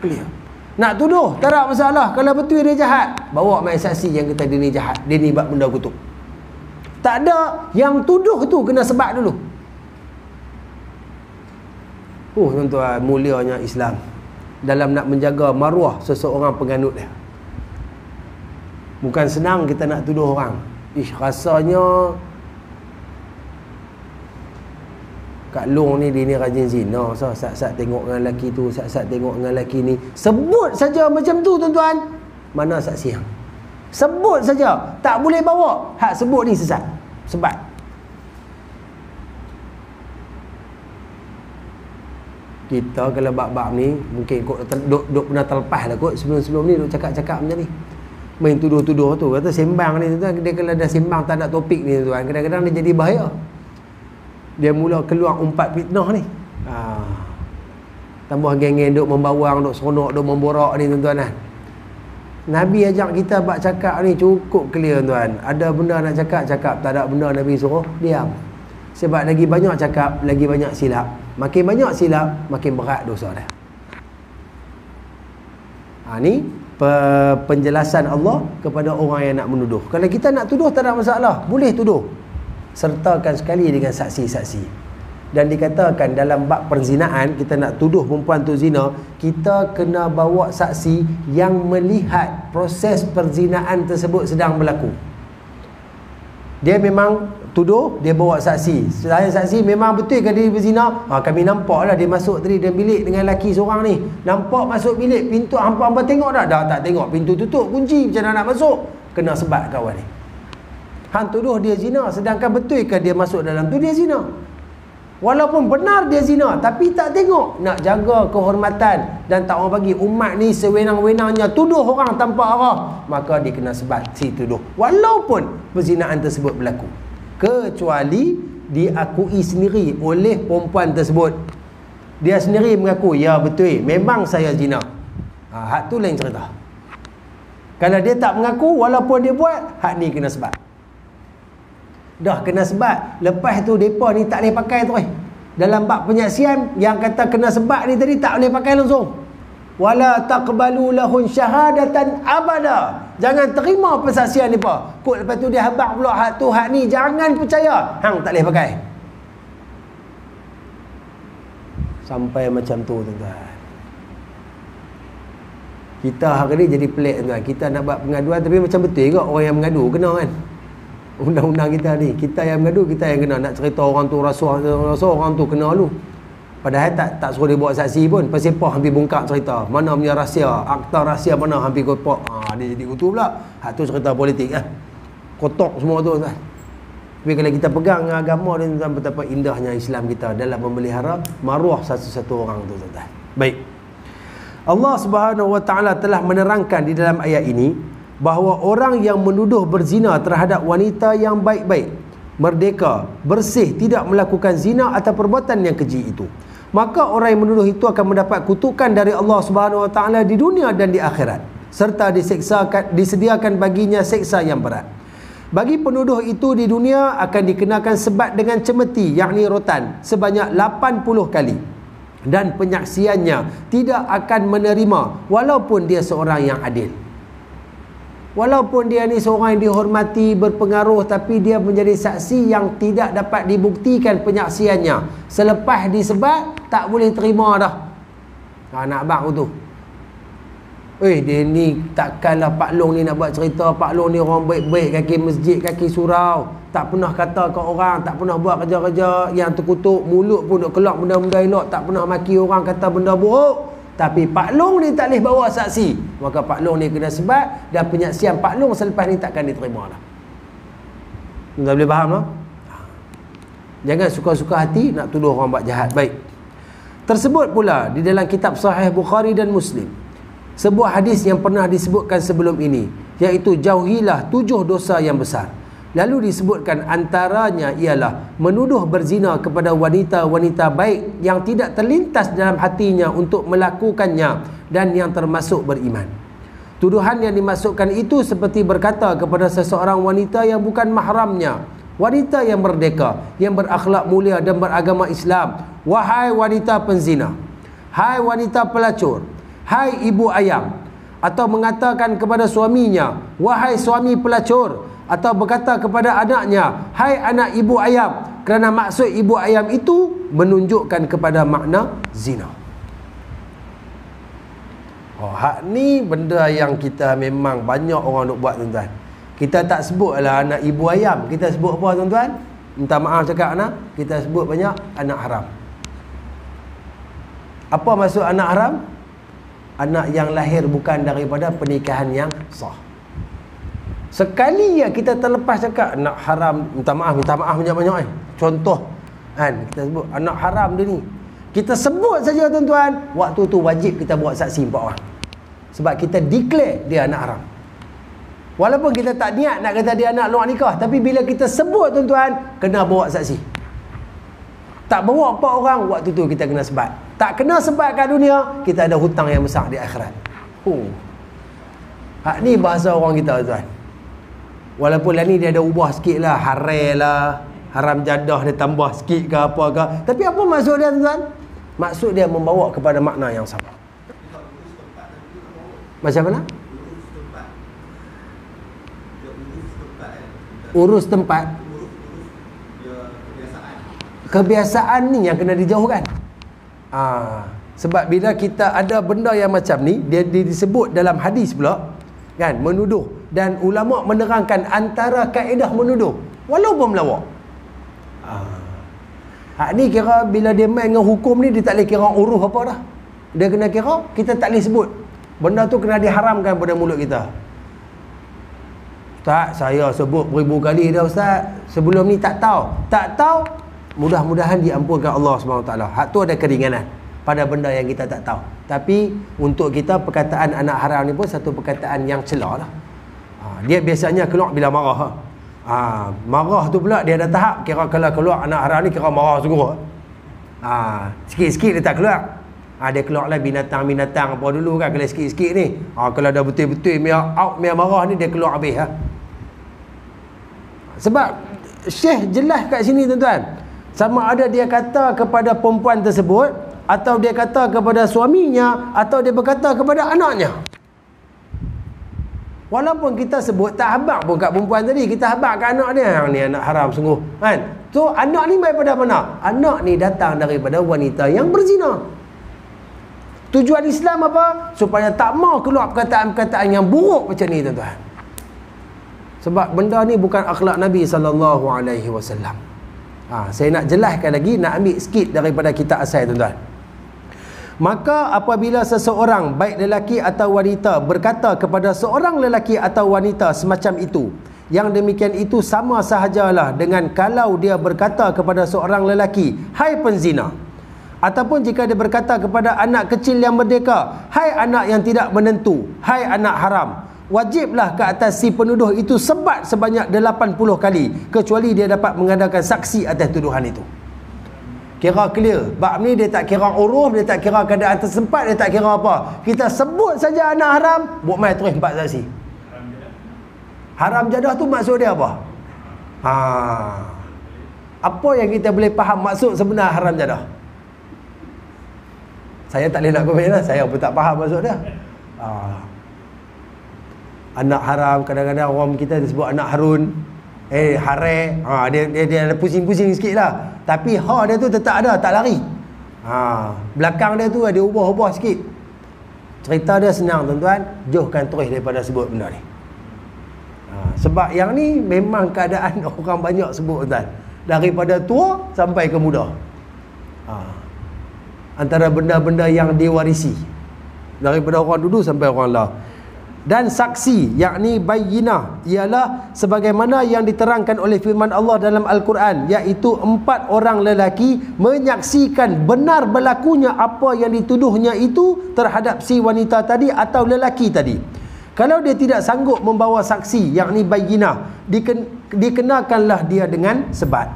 Clear. Nak tuduh tak ada masalah. Kalau betul dia jahat, bawa mai saksi yang kata dia ni jahat, dia ni buat benda kutuk. Tak ada, yang tuduh tu kena sebat dulu. Tuan-tuan, mulianya Islam dalam nak menjaga maruah seseorang penganut dia. Bukan senang kita nak tuduh orang. Rasanya Kak Long ni, dia ni rajin zina. So, sat-sat tengok dengan lelaki tu, sat-sat tengok dengan lelaki ni. Sebut saja macam tu tuan-tuan. Mana saksi yang? Sebut saja. Tak boleh bawa. Hak sebut ni sesat. Sebat. Kita kalau bab-bab ni, mungkin kot duk pernah terlepas lah kot. Sebelum-sebelum ni duk cakap-cakap macam ni. Main tuduh-tuduh tu. Kata sembang ni tuan. Dia kalau dah sembang tak ada topik ni tuan, kadang-kadang dia jadi bahaya. Dia mula keluar umpat fitnah ni. Tambah geng-geng duk membawang, duk seronok, duk memborak ni tuan-tuan. Nabi ajak kita buat cakap ni cukup clear tuan. Ada benda nak cakap, cakap. Tak ada benda Nabi suruh, diam. Sebab lagi banyak cakap, lagi banyak silap. Makin banyak silap, makin berat dosa dia. Ni penjelasan Allah kepada orang yang nak menuduh. Kalau kita nak tuduh tak ada masalah, boleh tuduh. Sertakan sekali dengan saksi-saksi. Dan dikatakan dalam bab perzinaan, kita nak tuduh perempuan tu zina, kita kena bawa saksi yang melihat proses perzinaan tersebut sedang berlaku. Dia memang tuduh, dia bawa saksi. Saya saksi memang betul ke dia berzina? Kami nampak lah dia masuk tadi dalam bilik dengan lelaki seorang ni. Nampak masuk bilik, pintu hampa-hampa tengok tak? Dah tak tengok, pintu tutup, kunci, macam mana nak masuk? Kena sebat kawan ni. Hang tuduh dia zina, sedangkan betul ke dia masuk dalam tu dia zina? Walaupun benar dia zina, tapi tak tengok. Nak jaga kehormatan dan tak orang bagi umat ni sewenang-wenangnya tuduh orang tanpa arah, maka dia kena sebat si tuduh. Walaupun perzinaan tersebut berlaku, kecuali diakui sendiri oleh perempuan tersebut. Dia sendiri mengaku, ya betul, memang saya zina. Hak tu lain cerita. Kalau dia tak mengaku, walaupun dia buat, hak ni kena sebat. Dah kena sebat. Lepas tu mereka ni tak boleh pakai tu. Dalam bab penyaksian yang kata kena sebat ni tadi tak boleh pakai langsung. Wala taqbalu lahun syahadatan abada. Jangan terima persaksian mereka. Kok lepas tu dia habaq pula hak tu hak ni, jangan percaya. Hang tak boleh pakai. Sampai macam tu tuan-tuan. Kita hari ni jadi pelik tuan. Kita nak buat pengaduan tapi macam betul juga orang yang mengadu kena kan. Undang-undang kita ni, kita yang mengadu, kita yang kena. Nak cerita orang tu rasuah orang tu kena lu. Padahal tak suruh dia buat saksi pun. Pasipah hampir bongkak cerita. Mana punya rahsia, akta rahsia mana hampir kotak. Dia jadi kutu pula. Hak tu cerita politik lah. Kotak semua tu kan. Tapi kalau kita pegang agama dan betapa indahnya Islam kita dalam memelihara maruah satu-satu orang tu tuan-tuan. Baik. Allah Subhanahu Wa Taala telah menerangkan di dalam ayat ini bahawa orang yang menuduh berzina terhadap wanita yang baik-baik, merdeka, bersih, tidak melakukan zina atau perbuatan yang keji itu, maka orang yang menuduh itu akan mendapat kutukan dari Allah Subhanahu Wa Taala di dunia dan di akhirat, serta disediakan baginya seksa yang berat. Bagi penuduh itu di dunia akan dikenakan sebat dengan cemeti, yakni rotan, sebanyak 80 kali. Dan penyaksiannya tidak akan menerima walaupun dia seorang yang adil. Walaupun dia ni seorang yang dihormati, berpengaruh, tapi dia menjadi saksi yang tidak dapat dibuktikan penyaksiannya. Selepas disebat, tak boleh terima dah. Nak bang tu. Dia ni takkanlah Pak Long ni nak buat cerita. Pak Long ni orang baik-baik, kaki masjid, kaki surau. Tak pernah kata ke orang, tak pernah buat kerja-kerja yang terkutuk. Mulut pun duk kelak benda-benda elok. Tak pernah maki orang, kata benda buruk. Tapi Pak Long ni tak boleh bawa saksi, maka Pak Long ni kena sebat. Dan penyaksian Pak Long selepas ni takkan diterima lah. Tak boleh faham tak? Jangan suka-suka hati nak tuduh orang buat jahat. Baik. Tersebut pula di dalam kitab Sahih Bukhari dan Muslim sebuah hadis yang pernah disebutkan sebelum ini, iaitu jauhilah 7 dosa yang besar. Lalu disebutkan antaranya ialah menuduh berzina kepada wanita-wanita baik yang tidak terlintas dalam hatinya untuk melakukannya dan yang termasuk beriman. Tuduhan yang dimasukkan itu seperti berkata kepada seseorang wanita yang bukan mahramnya, wanita yang merdeka, yang berakhlak mulia dan beragama Islam, wahai wanita penzina, hai wanita pelacur, hai ibu ayam, atau mengatakan kepada suaminya, wahai suami pelacur, atau berkata kepada anaknya, hai anak ibu ayam, kerana maksud ibu ayam itu menunjukkan kepada makna zina. Hak ni benda yang kita memang banyak orang nak buat, tuan-tuan. Kita tak sebutlah anak ibu ayam, kita sebut apa, tuan-tuan? Minta maaf cakap anak, kita sebut banyak anak haram. Apa maksud anak haram? Anak yang lahir bukan daripada pernikahan yang sah. Sekali ya kita terlepas cakap anak haram, minta maaf banyak-banyak contoh kan, kita sebut anak haram dia ni, kita sebut saja, tuan-tuan, waktu tu wajib kita buat saksi 4 orang. Sebab kita declare dia anak haram. Walaupun kita tak niat nak kata dia anak luar nikah, tapi bila kita sebut, tuan-tuan, kena bawa saksi. Tak bawa 4 orang, waktu tu kita kena sebat. Tak kena sebat kat dunia, kita ada hutang yang besar di akhirat. Hak ni bahasa orang kita, tuan. Walaupun lah ni dia ada ubah sikit lah, haram lah, haram jadah dia tambah sikit ke apa ke. Tapi apa maksud dia, tuan? Maksud dia membawa kepada makna yang sama. Macam mana? Urus tempat. Kebiasaan ni yang kena dijauhkan. Sebab bila kita ada benda yang macam ni, dia disebut dalam hadis pula, kan, menuduh. Dan ulama menerangkan antara kaedah menuduh walaupun melawak. Hak ni kira bila dia main dengan hukum ni, dia tak boleh kira uruh apa dah. Dia kena kira, kita tak boleh sebut. Benda tu kena diharamkan pada mulut kita. Ustaz, saya sebut beribu kali dah Ustaz. Sebelum ni tak tahu. Tak tahu, mudah-mudahan diampunkan Allah SWT. Hak tu ada keringanan pada benda yang kita tak tahu. Tapi untuk kita, perkataan anak haram ni pun satu perkataan yang celah lah. Dia biasanya keluar bila marah. Marah tu pula dia ada tahap, kira kalau keluar anak haram ni kira marah sungguh. Sikit-sikit dia tak keluar. Dia keluar lah binatang-binatang apa dulu kan, kalau sikit-sikit ni. Kalau dah betul-betul Mia marah ni, dia keluar habis. Sebab Syekh jelas kat sini, tuan-tuan. Sama ada dia kata kepada perempuan tersebut, atau dia kata kepada suaminya, atau dia berkata kepada anaknya. Walaupun kita sebut tak habaq pun kat perempuan tadi, kita habaq kat anak dia, yang ni anak haram sungguh, kan? So anak ni daripada mana? Anak ni datang daripada wanita yang berzina. Tujuan Islam apa? Supaya tak mau keluar perkataan-perkataan yang buruk macam ni, tuan-tuan. Sebab benda ni bukan akhlak Nabi SAW. Saya nak jelaskan lagi, nak ambil sikit daripada kitab asal, tuan-tuan. Maka apabila seseorang, baik lelaki atau wanita, berkata kepada seorang lelaki atau wanita semacam itu, yang demikian itu sama sahajalah dengan kalau dia berkata kepada seorang lelaki, hai penzina. Ataupun jika dia berkata kepada anak kecil yang merdeka, hai anak yang tidak menentu, hai anak haram. Wajiblah ke atas si penuduh itu sebat sebanyak 80 kali, kecuali dia dapat mengadakan saksi atas tuduhan itu. Kira clear. Bab ni dia tak kira uruf, dia tak kira keadaan tersempat, dia tak kira apa. Kita sebut saja anak haram, buat mai terus 4 saksi. Haram jadah tu maksud dia apa? Apa yang kita boleh faham maksud sebenar haram jadah? Saya tak boleh nak komen lah, saya pun tak faham maksud dia. Anak haram, kadang-kadang orang kita disebut anak harun, hare, dia ada pusing-pusing sikit lah. Tapi dia tu tetap ada, tak lari. Belakang dia tu ada ubah-ubah sikit. Cerita dia senang, tuan-tuan. Jauhkan terus daripada sebut benda ni. Sebab yang ni memang keadaan orang banyak sebut, tuan. Daripada tua sampai ke muda. Antara benda-benda yang diwarisi. Daripada orang dulu sampai orang lah. Dan saksi, yakni bayyinah, ialah sebagaimana yang diterangkan oleh firman Allah dalam Al-Quran, iaitu 4 orang lelaki menyaksikan benar berlakunya apa yang dituduhnya itu terhadap si wanita tadi atau lelaki tadi. Kalau dia tidak sanggup membawa saksi, yakni bayyinah, dikenakanlah dia dengan sebat.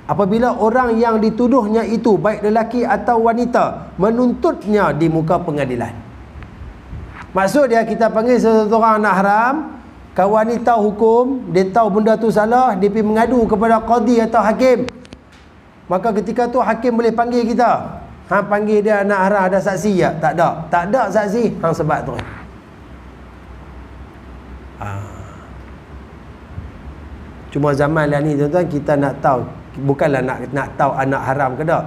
Apabila orang yang dituduhnya itu, baik lelaki atau wanita, menuntutnya di muka pengadilan. Maksud dia, kita panggil seseorang anak haram, kawan ni tahu hukum, dia tahu benda tu salah, dia pergi mengadu kepada qadi atau hakim. Maka ketika tu hakim boleh panggil kita. Hang panggil dia anak haram, ada saksi tak? Tak ada. Tak ada saksi, hang sebat terus. Cuma zaman lah ni tuan-tuan, kita nak tahu, bukanlah nak tahu anak haram ke tak,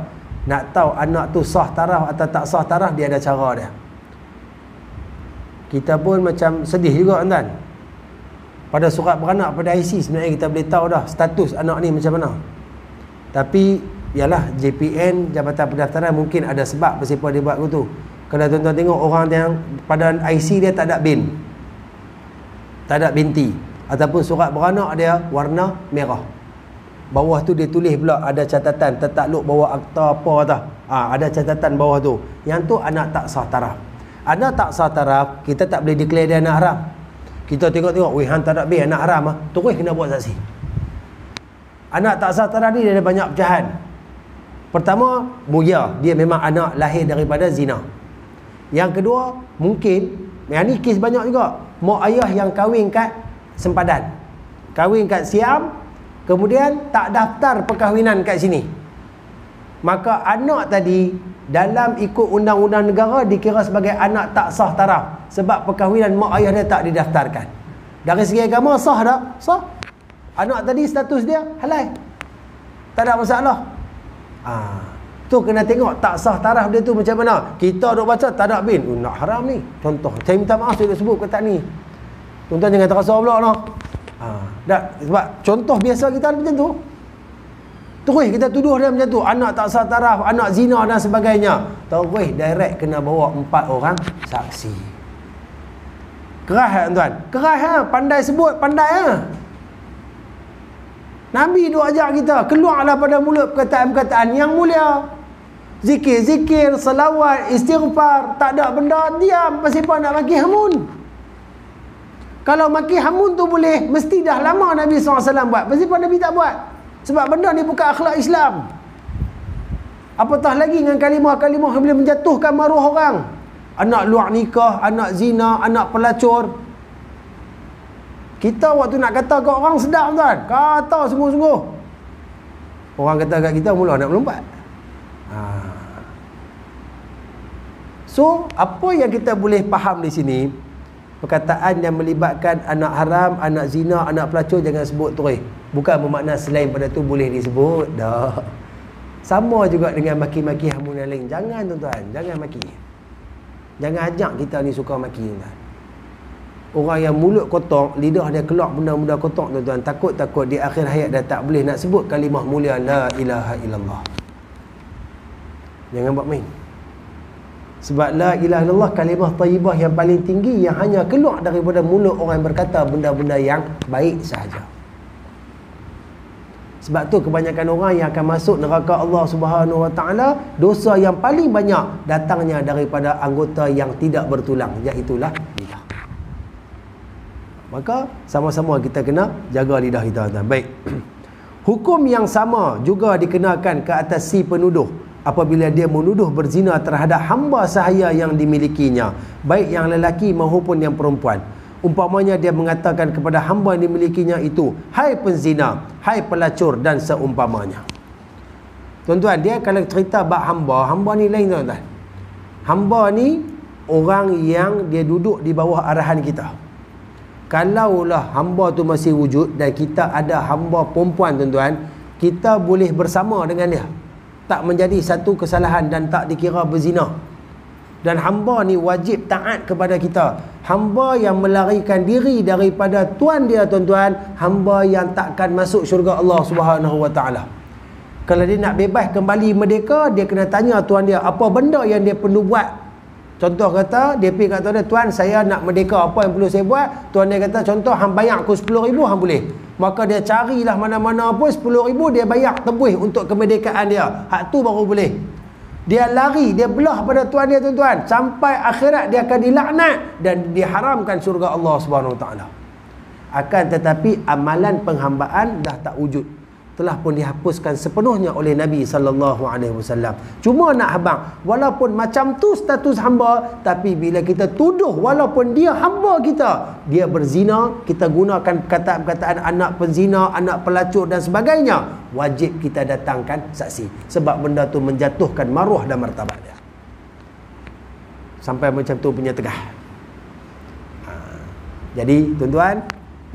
nak tahu anak tu sah taraf atau tak sah taraf, dia ada cara dia. Kita pun macam sedih juga tuan-tuan. Pada surat beranak, pada IC sebenarnya kita boleh tahu dah status anak ni macam mana. Tapi ialah JPN, Jabatan Pendaftaran, mungkin ada sebab kenapa dia buat begitu. Kalau tuan-tuan tengok orang yang pada IC dia tak ada bin, tak ada binti, ataupun surat beranak dia warna merah, bawah tu dia tulis pula ada catatan tertakluk bawah akta apa tah. Ada catatan bawah tu, yang tu anak tak sah taraf. Anak tak sah taraf, kita tak boleh declare dia anak haram. Kita tengok-tengok, weh hang tak ada bin, anak haram terus kena buat saksi. Anak tak sah taraf ni dia ada banyak pecahan. Pertama, dia memang anak lahir daripada zina. Yang kedua, mungkin yang ni kes banyak juga, mak ayah yang kahwin kat sempadan, kahwin kat Siam, kemudian tak daftar perkahwinan kat sini. Maka anak tadi dalam ikut undang-undang negara dikira sebagai anak tak sah taraf, sebab perkahwinan mak ayah dia tak didaftarkan. Dari segi agama sah tak? Sah. Anak tadi status dia halal, tak ada masalah. Tu kena tengok tak sah taraf dia tu macam mana. Kita duk baca tak ada bin, nak haram ni. Contoh, saya minta maaf saya dah sebut kata ni. Tuan-tuan jangan terasa pula noh. Sebab contoh biasa kita macam tu. Terus kita tuduh dia macam tu, anak tak sah taraf, anak zina dan sebagainya. Terus direct kena bawa 4 orang saksi. Keras tuan-tuan. Keras pandai sebut, pandai Nabi duk ajar kita, keluarlah pada mulut perkataan-perkataan yang mulia. Zikir-zikir, selawat, istighfar, tak ada benda, diam. Pasal apa nak maki hamun? Kalau maki hamun tu boleh, mesti dah lama Nabi SAW buat. Pasal apa Nabi tak buat? Sebab benda ni bukan akhlak Islam. Apatah lagi dengan kalimah-kalimah yang boleh menjatuhkan maruah orang. Anak luar nikah, anak zina, anak pelacur. Kita waktu nak kata kat orang sedap tuan, kata sungguh-sungguh. Orang kata kat kita mula nak melompat. So, apa yang kita boleh faham di sini, perkataan yang melibatkan anak haram, anak zina, anak pelacur jangan sebut terus. Bukan bermakna selain pada tu boleh disebut. Dah. Sama juga dengan maki-maki hamun yang lain. Jangan tuan-tuan, jangan maki. Jangan ajak kita ni suka maki tuan. Orang yang mulut kotor, lidah dia keluar benda-benda kotor tuan-tuan, takut-takut di akhir hayat dah tak boleh nak sebut kalimah mulia la ilaha illallah. Jangan buat main. Sebab la ilaha illallah kalimah tayyibah yang paling tinggi, yang hanya keluar daripada mulut orang yang berkata benda-benda yang baik sahaja. Sebab tu kebanyakan orang yang akan masuk neraka Allah Subhanahu Wa Taala, dosa yang paling banyak datangnya daripada anggota yang tidak bertulang, iaitulah lidah. Maka sama-sama kita kena jaga lidah kita. Baik. Hukum yang sama juga dikenakan ke atas si penuduh apabila dia menuduh berzina terhadap hamba sahaya yang dimilikinya, baik yang lelaki maupun yang perempuan. Umpamanya dia mengatakan kepada hamba yang dimilikinya itu, hai penzina, hai pelacur dan seumpamanya. Tuan-tuan, dia kalau cerita bab hamba, hamba ni lain tuan-tuan. Hamba ni orang yang dia duduk di bawah arahan kita. Kalaulah hamba tu masih wujud dan kita ada hamba perempuan tuan-tuan, kita boleh bersama dengan dia, tak menjadi satu kesalahan dan tak dikira berzina. Dan hamba ni wajib taat kepada kita. Hamba yang melarikan diri daripada tuan dia tuan-tuan, hamba yang takkan masuk syurga Allah Subhanahu Wa Taala. Kalau dia nak bebas kembali merdeka, dia kena tanya tuan dia apa benda yang dia perlu buat. Contoh kata, dia pergi kata dia, tuan saya nak merdeka, apa yang perlu saya buat? Tuan dia kata, contoh hang bayar aku 10,000, hang boleh. Maka dia carilah mana-mana pun 10,000 dia bayar tebus untuk kemerdekaan dia. Hak tu baru boleh. Dia lari, dia belah pada Tuhan dia, tuan-tuan. Sampai akhirat dia akan dilaknat dan diharamkan syurga Allah Subhanahu Wa Taala. Akan tetapi amalan penghambaan dah tak wujud, telah pun dihapuskan sepenuhnya oleh Nabi sallallahu alaihi wasallam. Cuma nak habang, walaupun macam tu status hamba, tapi bila kita tuduh walaupun dia hamba kita, dia berzina, kita gunakan perkataan anak penzina, anak pelacur dan sebagainya, wajib kita datangkan saksi, sebab benda tu menjatuhkan maruah dan martabat dia. Sampai macam tu punya tegah. Jadi tuan-tuan,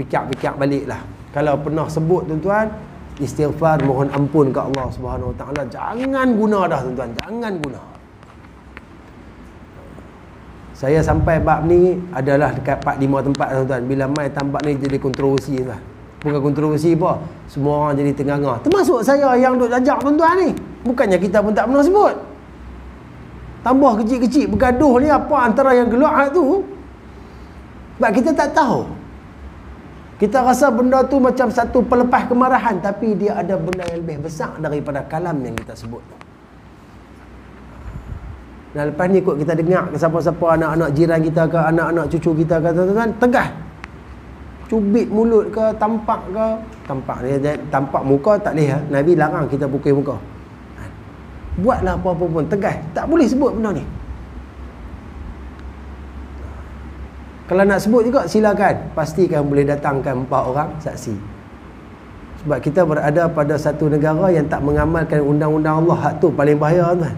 fikir-fikir baliklah. Kalau pernah sebut tuan-tuan, istighfar, mohon ampun ke Allah Subhanahu Wa Taala, jangan guna dah tuan-tuan, jangan guna. Saya sampai bab ni adalah dekat 4-5 tempat tuan-tuan. Bila mai tambak ni jadi kontroversi tuan. Bukan kontroversi apa, semua orang jadi tenganga. Termasuk saya yang duk jajak tuan-tuan ni. Bukannya kita pun tak pernah sebut. Tambah kecil-kecil bergaduh ni apa antara yang keluar tu. Sebab kita tak tahu. Kita rasa benda tu macam satu pelepas kemarahan, tapi dia ada benda yang lebih besar daripada kalam yang kita sebut tu. Dan lepas ni kot kita dengar ke siapa-siapa, anak-anak jiran kita ke, anak-anak cucu kita ke, tuan-tuan, tegah. Cubit mulut ke, tampak ke. Tampak muka tak boleh. Nabi larang kita pukul muka. Buatlah apa-apa pun, tegah. Tak boleh sebut benda ni. Kalau nak sebut juga silakan, pastikan boleh datangkan 4 orang saksi. Sebab kita berada pada satu negara yang tak mengamalkan undang-undang Allah. Hak tu paling bahaya tuan.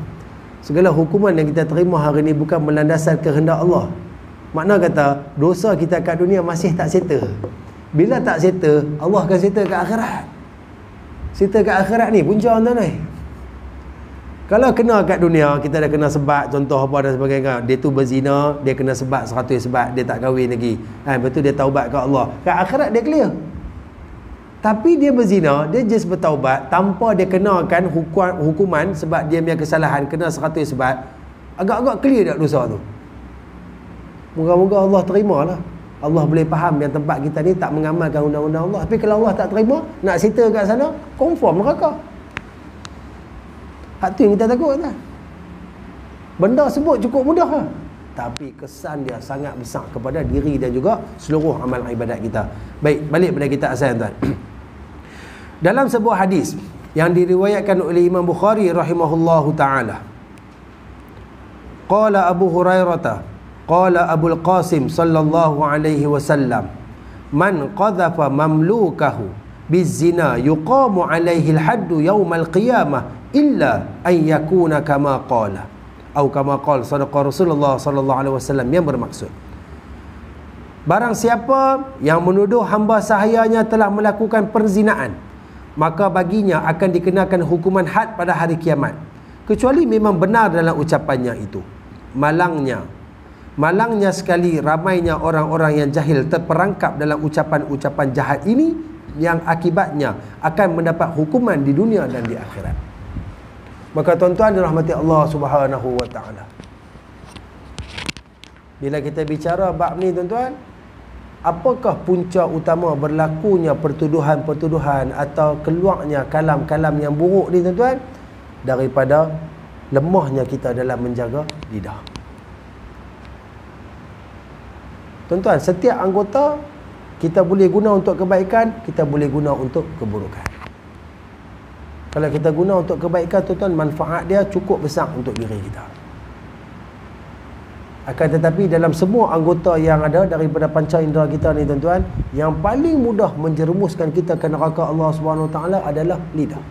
Segala hukuman yang kita terima hari ni bukan berlandaskan kehendak Allah. Makna kata dosa kita kat dunia masih tak settle. Bila tak settle, Allah akan settle kat akhirat. Settle kat akhirat ni punca tuan ni. Kalau kena kat dunia, kita dah kena sebat, contoh apa dan sebagainya. Dia tu berzina, dia kena sebat 100 sebat, dia tak kahwin lagi. Betul, dia taubat kat Allah. Kat akhirat dia clear. Tapi dia berzina, dia just bertaubat tanpa dia kenakan hukuman sebab dia punya kesalahan, kena 100 sebat. Agak-agak clear tak dosa tu? Moga-moga Allah terimalah. Allah boleh faham yang tempat kita ni tak mengamalkan undang-undang Allah. Tapi kalau Allah tak terima, nak settle kat sana, confirm neraka. Hak tu yang kita takut kan. Benda sebut cukup mudah lah, tapi kesan dia sangat besar kepada diri dan juga seluruh amal ibadat kita. Baik, balik pada kita asal tuan. Dalam sebuah hadis yang diriwayatkan oleh Imam Bukhari rahimahullahu taala, qala Abu Hurairah qala Abul Qasim sallallahu alaihi wasallam, man qadhafa mamlukahu bizina yuqamu alaihi al-haddu yaumal qiyamah illa an yakuna kama qala atau kama qala sadaqa Rasulullah sallallahu alaihi wasallam, yang bermaksud barang siapa yang menuduh hamba sahayanya telah melakukan perzinaan, maka baginya akan dikenakan hukuman had pada hari kiamat, kecuali memang benar dalam ucapannya itu. Malangnya sekali ramainya orang-orang yang jahil terperangkap dalam ucapan-ucapan jahat ini, yang akibatnya akan mendapat hukuman di dunia dan di akhirat. Maka tuan-tuan dirahmati Allah Subhanahu Wa Taala, bila kita bicara bab ni tuan-tuan, apakah punca utama berlakunya pertuduhan-pertuduhan atau keluarnya kalam-kalam yang buruk ni tuan-tuan? Daripada lemahnya kita dalam menjaga lidah. Tuan-tuan, setiap anggota kita boleh guna untuk kebaikan, kita boleh guna untuk keburukan. Kalau kita guna untuk kebaikan tuan-tuan, manfaat dia cukup besar untuk diri kita. Akan tetapi dalam semua anggota yang ada daripada panca indera kita ni tuan-tuan, yang paling mudah menjerumuskan kita ke neraka Allah Subhanahu Taala adalah lidah.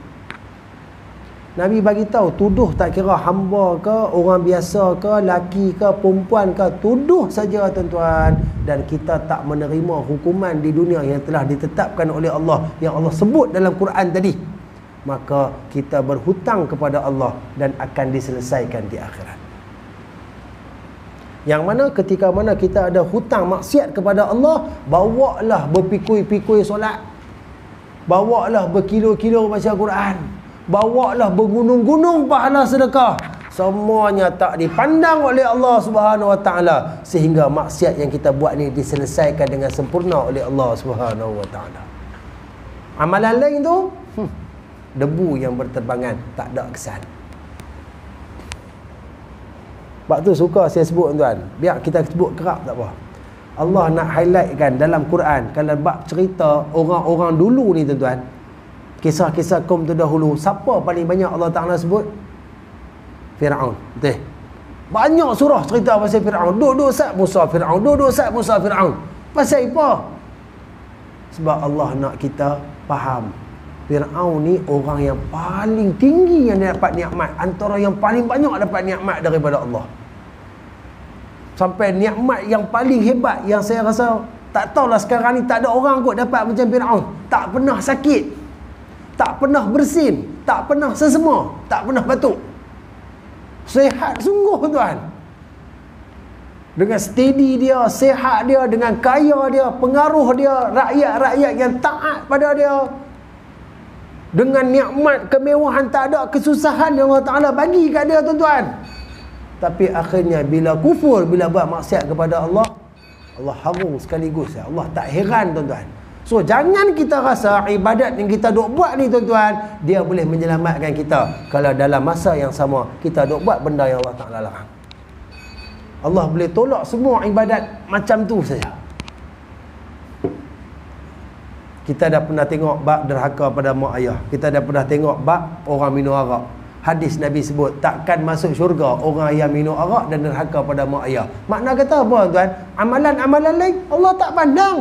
Nabi bagi tahu, tuduh tak kira hamba ke, orang biasa ke, laki ke, perempuan ke, tuduh saja tuan-tuan, dan kita tak menerima hukuman di dunia yang telah ditetapkan oleh Allah, yang Allah sebut dalam Quran tadi, maka kita berhutang kepada Allah dan akan diselesaikan di akhirat. Yang mana ketika mana kita ada hutang maksiat kepada Allah, bawalah berpikui-pikui solat, bawalah berkilo-kilo baca Quran, bawalah bergunung-gunung pahala sedekah, semuanya tak dipandang oleh Allah Subhanahu Wa Taala, sehingga maksiat yang kita buat ni diselesaikan dengan sempurna oleh Allah Subhanahu Wa Taala. Amalan lain tu debu yang berterbangan, tak ada kesan. Sebab tu suka saya sebut tuan, biar kita sebut kerap tak apa. Allah nak highlightkan dalam Quran kalau bab cerita orang-orang dulu ni tuan-tuan, kisah-kisah kaum terdahulu, siapa paling banyak Allah Ta'ala sebut? Firaun. Betul? Banyak surah cerita pasal Firaun. Duk-duk sat Musa Firaun, duk-duk sat Musa Firaun. Pasal apa? Sebab Allah nak kita faham Firaun ni orang yang paling tinggi yang dia dapat nikmat, antara yang paling banyak dapat nikmat daripada Allah. Sampai nikmat yang paling hebat yang saya rasa tak tahulah sekarang ni tak ada orang kot dapat macam Firaun. Tak pernah sakit, tak pernah bersin, tak pernah sesema, tak pernah batuk. Sehat sungguh tuan. Dengan steady dia, sehat dia, dengan kaya dia, pengaruh dia, rakyat-rakyat yang taat pada dia, dengan nikmat kemewahan, tak ada kesusahan yang Allah Ta'ala bagi kat dia tuan-tuan. Tapi akhirnya bila kufur, bila buat maksiat kepada Allah, Allah harung sekaligus. Allah tak heran tuan-tuan. So jangan kita rasa ibadat yang kita duk buat ni tuan-tuan, dia boleh menyelamatkan kita kalau dalam masa yang sama kita duk buat benda yang Allah Ta'ala larang. Allah boleh tolak semua ibadat macam tu saja. Kita dah pernah tengok bab derhaka pada mak ayah. Kita dah pernah tengok bab orang minum arak. Hadis Nabi sebut takkan masuk syurga orang yang minum arak dan derhaka pada mak ayah. Makna kata apa tuan? Amalan-amalan lain Allah tak pandang.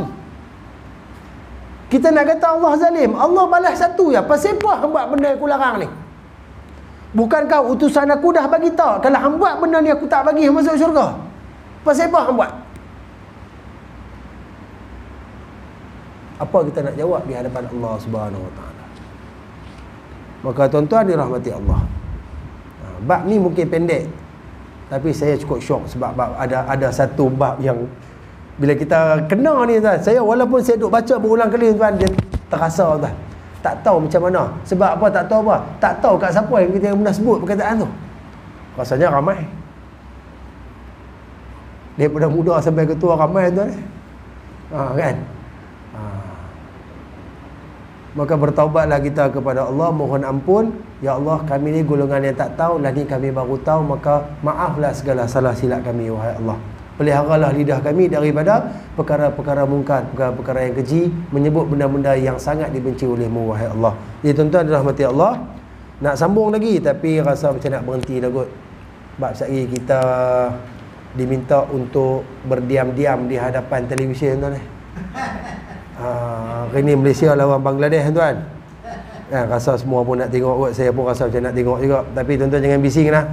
Kita nak kata Allah zalim, Allah balas satu je. Pasal apa hang buat benda yang aku larang ni? Bukankah utusan aku dah bagi tahu kalau hang buat benda ni aku tak bagi hang masuk syurga? Pasal apa hang buat? Apa kita nak jawab di hadapan Allah Subhanahu Wa Taala? Maka tuan-tuan dirahmati Allah. Bab ni mungkin pendek, tapi saya cukup syok sebab ada satu bab yang bila kita kena ni tuan, saya walaupun saya duk baca berulang kali tuan, dia terasa tuan. Tak tahu macam mana. Sebab apa tak tahu apa? Tak tahu kat siapa yang kita pernah sebut perkataan tu. Rasanya ramai. Daripada muda sampai ketua ramai tuan. Kan? Maka bertaubatlah kita kepada Allah, mohon ampun. Ya Allah, kami ni golongan yang tak tahu, lah ni kami baru tahu, maka maaflah segala salah silap kami, wahai Allah. Peliharalah lidah kami daripada perkara-perkara mungkar, perkara-perkara yang keji, menyebut benda-benda yang sangat dibenci olehmu, wahai Allah. Jadi tuan-tuan dirahmati Allah, nak sambung lagi tapi rasa macam nak berhenti dah kot. Sebab sekali kita diminta untuk berdiam-diam di hadapan televisyen tuan. Hari ni Malaysia lawan Bangladesh tuan. Rasa semua pun nak tengok kot. Saya pun rasa macam nak tengok juga. Tapi tuan-tuan jangan bising lah.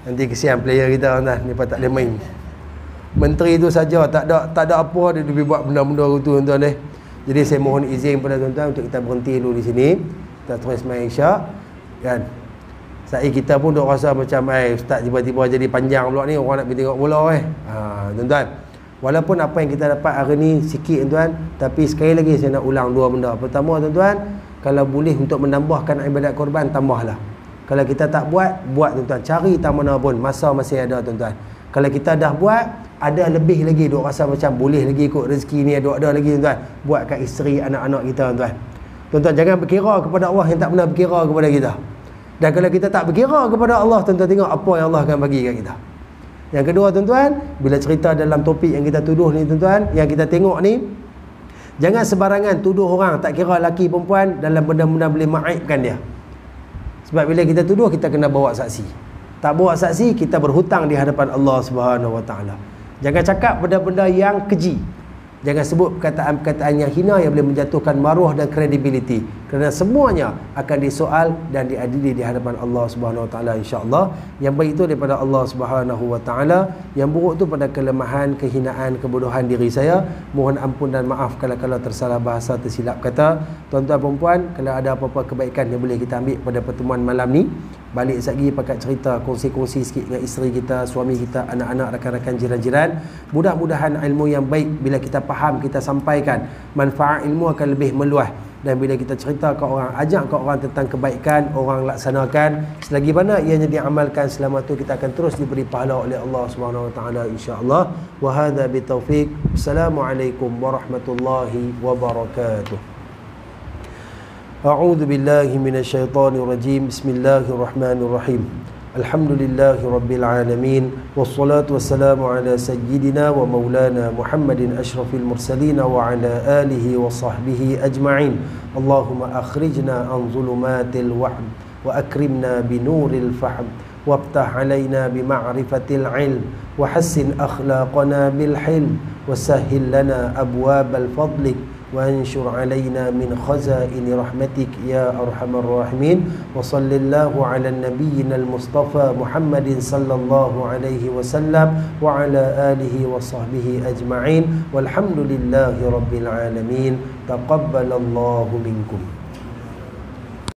Nanti kesian player kita tuan. Mereka tak boleh main. Menteri tu saja tak ada apa dia lebih buat benda-benda tu tuan-tuan . Jadi saya mohon izin kepada tuan-tuan untuk kita berhenti dulu di sini. Kita terus main isyak kan. Saya kita pun duk rasa macam ustaz tiba-tiba jadi panjang pula ni, orang nak pergi tengok bola tuan-tuan. Walaupun apa yang kita dapat hari ni sikit tuan, tapi sekali lagi saya nak ulang dua benda. Pertama tuan-tuan, kalau boleh untuk menambahkan ibadat korban, tambahlah. Kalau kita tak buat tuan-tuan, cari tak mana pun, masa masih ada tuan-tuan. Kalau kita dah buat, ada lebih lagi, duk rasa macam boleh lagi ikut rezeki ni, ada lagi tuan-tuan, buat kat isteri, anak-anak kita tuan-tuan. Tuan-tuan jangan berkira kepada Allah yang tak pernah berkira kepada kita. Dan kalau kita tak berkira kepada Allah, tuan-tuan tengok apa yang Allah akan bagi kat kita. Yang kedua tuan-tuan, bila cerita dalam topik yang kita tuduh ni tuan-tuan, yang kita tengok ni, jangan sebarangan tuduh orang, tak kira lelaki perempuan, dalam benda-benda boleh mengaibkan dia. Sebab bila kita tuduh, kita kena bawa saksi. Tak bawa saksi, kita berhutang di hadapan Allah Subhanahu Wa Taala. Jangan cakap benda-benda yang keji. Jangan sebut perkataan-perkataan yang hina yang boleh menjatuhkan maruah dan kredibiliti. Kerana semuanya akan disoal dan diadili di hadapan Allah Subhanahu Wa Taala, insya-Allah. Yang baik itu daripada Allah Subhanahu Wa Taala, yang buruk itu pada kelemahan, kehinaan, kebodohan diri saya. Mohon ampun dan maaf kalau tersalah bahasa, tersilap kata. Tuan-tuan perempuan, kalau ada apa-apa kebaikan yang boleh kita ambil pada pertemuan malam ni, balik sekali pakat cerita, kongsi-kongsi sikit dengan isteri kita, suami kita, anak-anak, rakan-rakan, jiran-jiran. Mudah-mudahan ilmu yang baik bila kita faham, kita sampaikan, manfaat ilmu akan lebih meluas. Dan bila kita cerita ke orang, ajak ke orang tentang kebaikan, orang laksanakan, selagi mana ianya diamalkan, selama tu kita akan terus diberi pahala oleh Allah Subhanahu Wa Taala, insya-Allah. Wa hadza bitaufiq. Assalamualaikum warahmatullahi wabarakatuh. A'udzu billahi minasyaitonir rajim. Bismillahirrahmanirrahim. Alhamdulillahi Rabbil Alamin. Wassalatu wassalamu ala sayyidina wa maulana Muhammadin ashrafil mursalin wa ala alihi wa sahbihi ajma'in. Allahumma akhrijna an zulumatil wahm wa akrimna binuril fahm waftah alaina bima'rifatil ilm wa hassin akhlaqana bil hilm wa sahhil lana abwabal fadlik وانشر علينا من خزائن رحمتك يا أرحم الراحمين وصل الله على نبينا المصطفى محمد صلى الله عليه وسلم وعلى آله وصحبه أجمعين والحمد لله رب العالمين تقبل الله منكم.